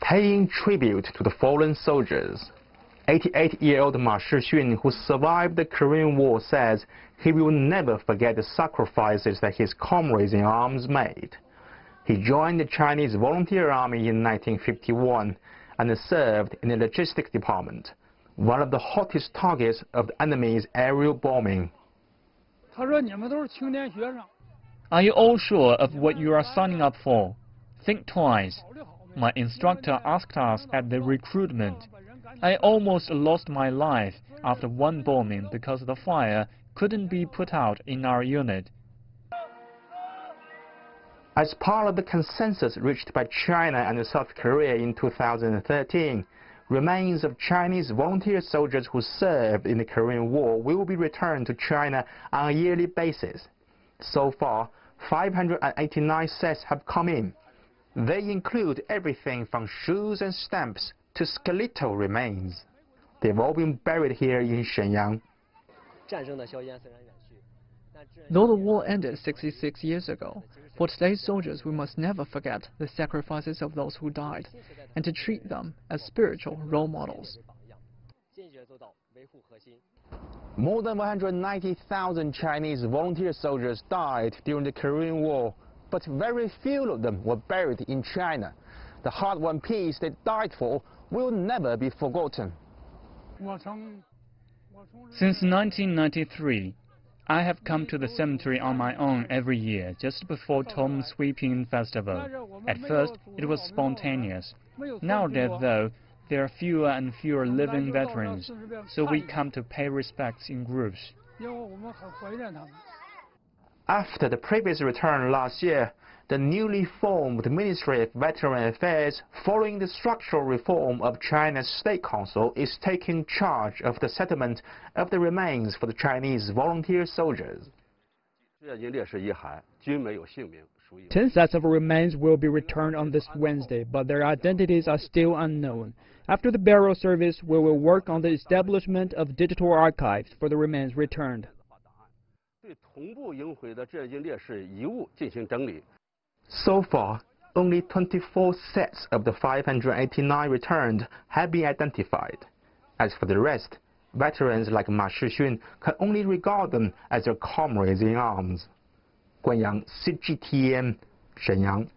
Paying tribute to the fallen soldiers, 88-year-old Ma Shixun, who survived the Korean War, says he will never forget the sacrifices that his comrades in arms made. He joined the Chinese Volunteer Army in 1951 and served in the logistics department, one of the hottest targets of the enemy's aerial bombing. Are you all sure of what you are signing up for? Think twice. My instructor asked us at the recruitment. I almost lost my life after one bombing because the fire couldn't be put out in our unit. As part of the consensus reached by China and South Korea in 2013, remains of Chinese volunteer soldiers who served in the Korean War will be returned to China on a yearly basis. So far, 589 sets have come in. They include everything from shoes and stamps to skeletal remains. They've all been buried here in Shenyang. Though the war ended 66 years ago, for today's soldiers we must never forget the sacrifices of those who died, and to treat them as spiritual role models. More than 190,000 Chinese volunteer soldiers died during the Korean War, but very few of them were buried in China. The hard-won peace they died for will never be forgotten. Since 1993, I have come to the cemetery on my own every year, just before Tomb Sweeping Festival. At first, it was spontaneous. Nowadays, though, there are fewer and fewer living veterans, so we come to pay respects in groups. After the previous return last year, the newly formed Ministry of Veteran Affairs, following the structural reform of China's State Council, is taking charge of the settlement of the remains for the Chinese volunteer soldiers. 10 sets of remains will be returned on this Wednesday, but their identities are still unknown. After the burial service, we will work on the establishment of digital archives for the remains returned. So far, only 24 sets of the 589 returned have been identified. As for the rest, veterans like Ma Shixun can only regard them as their comrades in arms. Guanyang, CGTN, Shenyang.